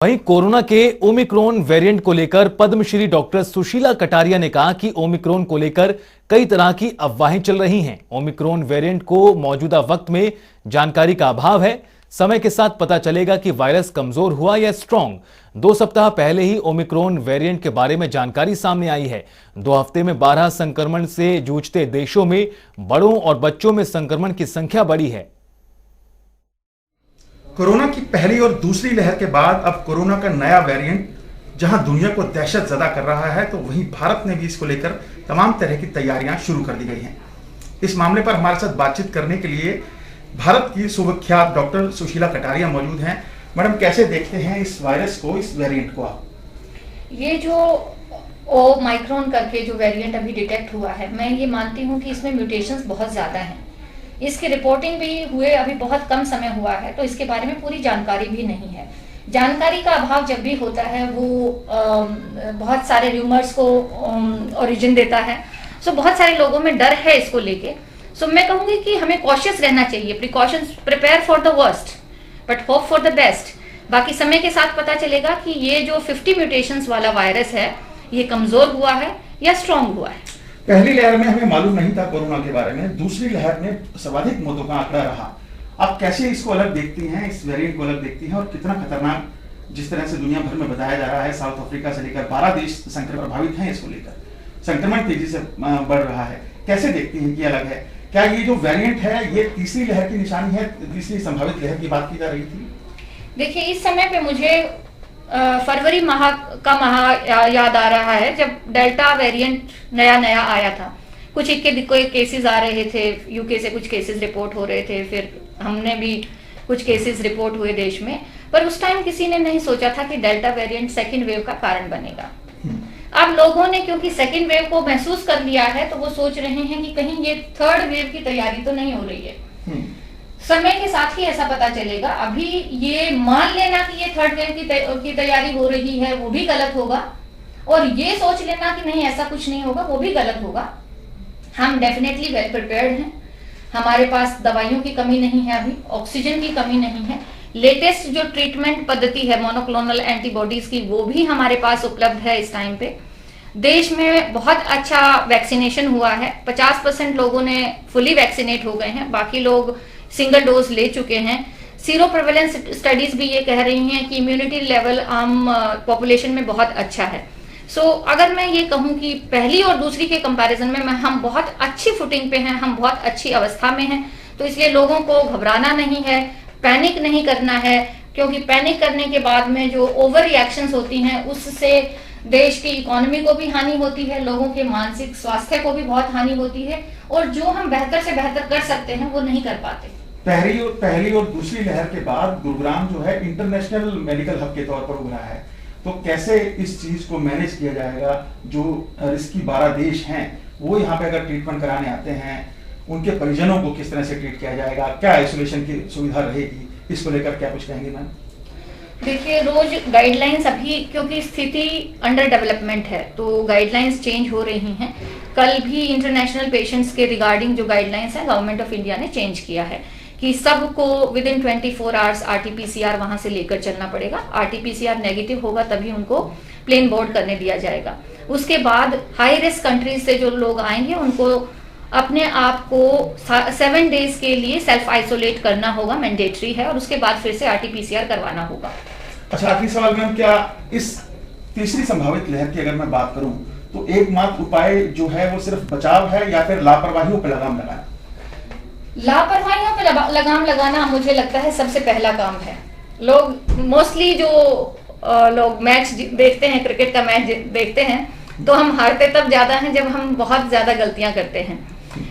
वहीं कोरोना के Omicron variant को लेकर पद्मश्री डॉक्टर सुशीला कटारिया ने कहा कि ओमिक्रॉन को लेकर कई तरह की अफवाहें चल रही हैं। ओमिक्रॉन वेरिएंट को मौजूदा वक्त में जानकारी का अभाव है। समय के साथ पता चलेगा कि वायरस कमजोर हुआ या स्ट्रांग। 2 सप्ताह पहले ही ओमिक्रॉन वेरिएंट के बारे में जानकारी सामने आई है। 2 हफ्ते में 12 संक्रमण से जूझते देशों में बड़ों और बच्चों में संक्रमण की संख्या बढ़ी है। कोरोना की पहली और दूसरी लहर के बाद अब कोरोना का नया वेरिएंट जहां दुनिया को दहशत ज़दा कर रहा है, तो वहीं भारत ने भी इसको लेकर तमाम तरह की तैयारियां शुरू कर दी गई हैं। इस मामले पर हमारे साथ बातचीत करने के लिए भारत की सुविख्यात डॉक्टर सुशीला कटारिया मौजूद हैं। मैडम, कैसे देखते हैं इस वायरस को, इस वेरिएंट को आप? ये जो ओमिक्रॉन करके जो वेरिएंट अभी डिटेक्ट हुआ है, मैं ये मानती हूँ कि इसमें म्यूटेशंस बहुत ज़्यादा हैं। इसकी रिपोर्टिंग भी हुए अभी बहुत कम समय हुआ है, तो इसके बारे में पूरी जानकारी भी नहीं है। जानकारी का अभाव जब भी होता है वो बहुत सारे र्यूमर्स को ओरिजिन देता है। सो बहुत सारे लोगों में डर है इसको लेके। सो मैं कहूँगी कि हमें कॉशियस रहना चाहिए। Precautions, prepare for the worst but hope for the best. बाकी समय के साथ पता चलेगा कि ये जो 50 म्यूटेशंस वाला वायरस है, ये कमजोर हुआ है या स्ट्रांग हुआ है। पहली लहर में हमें मालूम नहीं था कोरोना के बारे में, दूसरी लहर में सर्वाधिक मौतों का आंकड़ा रहा। आप कैसे इसको अलग देखती हैं, इस वेरिएंट को अलग देखती हैं, और कितना खतरनाक जिस तरह से दुनिया भर में बताया जा रहा है, साउथ अफ्रीका से लेकर 12 देश संक्रमण प्रभावित हैं, इसको लेकर संक्रमण तेजी से बढ़ रहा है। कैसे देखती हैं कि अलग है? क्या ये जो वेरिएंट है ये तीसरी लहर की निशानी है? तीसरी संभावित लहर की बात की जा रही थी। देखिए, इस समय पे मुझे फरवरी माह का याद आ रहा है, जब डेल्टा वेरिएंट नया आया था। कुछ कोई केसेस आ रहे थे, यूके से कुछ केसेस रिपोर्ट हो रहे थे, फिर हमने भी कुछ केसेस रिपोर्ट हुए देश में। पर उस टाइम किसी ने नहीं सोचा था कि डेल्टा वेरिएंट सेकेंड वेव का कारण बनेगा। अब लोगों ने क्योंकि सेकेंड वेव को महसूस कर लिया है, तो वो सोच रहे हैं कि कहीं ये थर्ड वेव की तैयारी तो नहीं हो रही है। समय के साथ ही ऐसा पता चलेगा। अभी ये मान लेना कि ये थर्ड वेव की तैयारी हो रही है, वो भी गलत होगा, और ये सोच लेना कि नहीं ऐसा कुछ नहीं होगा, वो भी गलत होगा। हम डेफिनेटली वेल प्रिपेयर्ड हैं। हमारे पास दवाइयों की कमी नहीं है, अभी ऑक्सीजन की कमी नहीं है। लेटेस्ट जो ट्रीटमेंट पद्धति है मोनोक्लोनल एंटीबॉडीज की, वो भी हमारे पास उपलब्ध है इस टाइम पे। देश में बहुत अच्छा वैक्सीनेशन हुआ है। 50% लोगों ने फुली वैक्सीनेट हो गए हैं, बाकी लोग सिंगल डोज ले चुके हैं। सीरो प्रेवलेंस स्टडीज भी ये कह रही हैं कि इम्यूनिटी लेवल आम पॉपुलेशन में बहुत अच्छा है। सो अगर मैं ये कहूँ कि पहली और दूसरी के कंपैरिजन में हम बहुत अच्छी फुटिंग पे हैं, हम बहुत अच्छी अवस्था में हैं। तो इसलिए लोगों को घबराना नहीं है, पैनिक नहीं करना है, क्योंकि पैनिक करने के बाद में जो ओवर रिएक्शंस होती हैं, उससे देश की इकोनॉमी को भी हानि होती है, लोगों के मानसिक स्वास्थ्य को भी बहुत हानि होती है, और जो हम बेहतर से बेहतर कर सकते हैं वो नहीं कर पाते। पहली और दूसरी लहर के बाद गुरुग्राम जो है इंटरनेशनल मेडिकल हब के तौर पर उभरा है, तो कैसे इस चीज को मैनेज किया जाएगा? जो रिस्की 12 देश हैं, वो यहाँ पे अगर ट्रीटमेंट कराने आते हैं, उनके परिजनों को किस तरह से ट्रीट किया जाएगा? क्या आइसोलेशन की सुविधा रहेगी? इसको लेकर क्या कुछ कहेंगे मैम? देखिए, रोज गाइडलाइंस, अभी क्योंकि स्थिति अंडर डेवलपमेंट है, तो गाइडलाइंस चेंज हो रही हैं। कल भी इंटरनेशनल पेशेंट्स के रिगार्डिंग जो गाइडलाइंस है, गवर्नमेंट ऑफ इंडिया ने चेंज किया है कि सबको विद इन 24 आवर्स RT-PCR वहां से लेकर चलना पड़ेगा। RT-PCR नेगेटिव होगा तभी उनको प्लेन बोर्ड करने दिया जाएगा। उसके बाद हाई रिस्क कंट्रीज से जो लोग आएंगे, उनको अपने आप को 7 डेज के लिए सेल्फ आइसोलेट करना होगा, मैंडेटरी है, और उसके बाद फिर से RT-PCR करवाना होगा। अच्छा, आखिरी सवाल मैम, क्या इस तीसरी संभावित लहर की अगर मैं बात करूं, तो एकमात्र उपाय जो है वो सिर्फ बचाव है, या फिर लापरवाहियों पर लगाम लगाना? लापरवाहियों पे लगाम लगाना मुझे लगता है सबसे पहला काम है। लोग मोस्टली जो लोग मैच देखते हैं, क्रिकेट का मैच देखते हैं, तो हम हारते तब ज्यादा हैं जब हम बहुत ज्यादा गलतियां करते हैं।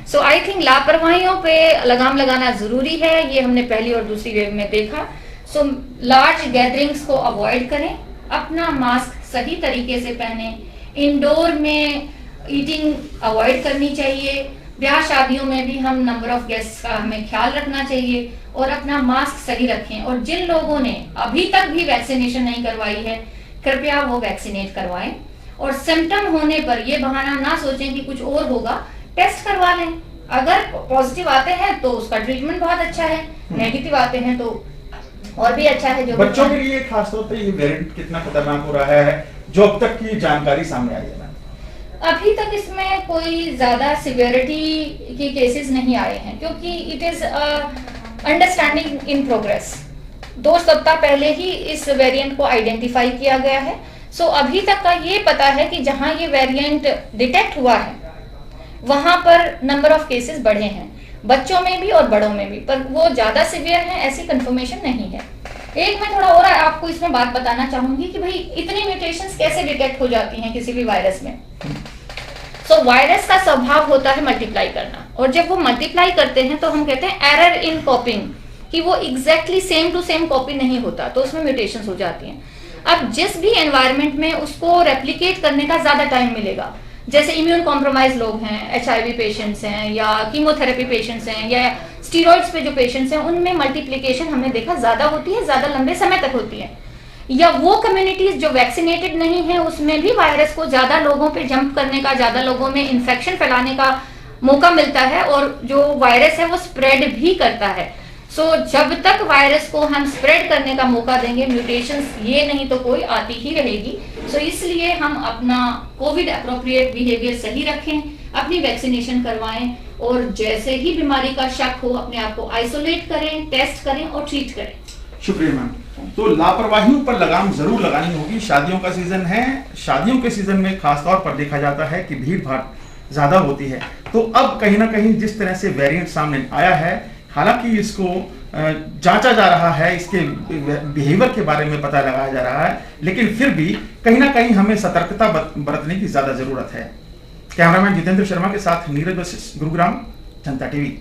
सो आई थिंक लापरवाहियों पे लगाम लगाना जरूरी है। ये हमने पहली और दूसरी वेव में देखा। सो लार्ज गैदरिंग्स को अवॉइड करें, अपना मास्क सही तरीके से पहने, इंडोर में ईटिंग अवॉइड करनी चाहिए। ब्याह शादियों में भी हम नंबर ऑफ गेस्ट का हमें ख्याल रखना चाहिए, और अपना मास्क सही रखें। और जिन लोगों ने अभी तक भी वैक्सीनेशन नहीं करवाई है, कृपया वो वैक्सीनेट करवाएं। और सिम्टम होने पर ये बहाना ना सोचें कि कुछ और होगा, टेस्ट करवा लें। अगर पॉजिटिव आते हैं तो उसका ट्रीटमेंट बहुत अच्छा है, नेगेटिव आते हैं तो और भी अच्छा है। जो बच्चों के लिए खासतौर पे ये वेरिएंट कितना खतरनाक हो रहा है, जो अब तक की जानकारी सामने आई है? अभी तक इसमें कोई ज्यादा सिवियरिटी की केसेस नहीं आए हैं, क्योंकि it is understanding in progress. 2 सप्ताह पहले ही इस वेरिएंट को आइडेंटिफाई किया गया है। सो अभी तक का ये पता है कि जहां ये वेरिएंट डिटेक्ट हुआ है वहां पर नंबर ऑफ केसेस बढ़े हैं, बच्चों में भी और बड़ों में भी, पर वो ज्यादा सिवियर है ऐसी कंफर्मेशन नहीं है। एक मैं थोड़ा और आपको इसमें बात बताना चाहूंगी कि भाई इतनी म्यूटेशंस कैसे डिटेक्ट हो जाती हैं किसी भी वायरस में। सो वायरस का स्वभाव होता है मल्टीप्लाई करना, और जब वो मल्टीप्लाई करते हैं तो हम कहते हैं एरर इन कॉपिंग, कि वो exactly same to same copy नहीं होता, तो उसमें म्यूटेशंस हो जाती हैं। अब जिस भी एनवायरनमेंट में उसको रेप्लिकेट करने का ज्यादा टाइम मिलेगा, जैसे इम्यून कॉम्प्रोमाइज लोग हैं, HIV पेशेंट्स हैं, या कीमोथेरेपी पेशेंट्स हैं, या स्टीरॉइड्स पे जो पेशेंट्स हैं, उनमें मल्टीप्लिकेशन हमने देखा ज्यादा होती है, ज्यादा लंबे समय तक होती है। या वो कम्युनिटीज जो वैक्सीनेटेड नहीं है, उसमें भी वायरस को ज्यादा लोगों पे जंप करने का, ज्यादा लोगों में इन्फेक्शन फैलाने का मौका मिलता है, और जो वायरस है वो स्प्रेड भी करता है। सो जब तक वायरस को हम स्प्रेड करने का मौका देंगे, म्यूटेशंस ये नहीं तो कोई आती ही रहेगी। सो इसलिए हम अपना कोविड अप्रोप्रिएट बिहेवियर सही रखें, अपनी वैक्सीनेशन करवाएं, और जैसे ही बीमारी का शक हो अपने आप को आइसोलेट करें, टेस्ट करें और ट्रीट करें। शुक्रिया मैम। तो लापरवाहियों पर लगाम जरूर लगानी होगी। शादियों का सीजन है, शादियों के सीजन में खासतौर पर देखा जाता है कि भीड़ भाड़ ज्यादा होती है। तो अब कहीं ना कहीं जिस तरह से वेरिएंट सामने आया है, हालांकि इसको जांचा जा रहा है, इसके बिहेवियर के बारे में पता लगाया जा रहा है, लेकिन फिर भी कहीं ना कहीं हमें सतर्कता बरतने की ज्यादा जरूरत है। कैमरामैन जितेंद्र शर्मा के साथ नीरज वशिष्ठ, गुरुग्राम, जनता टीवी।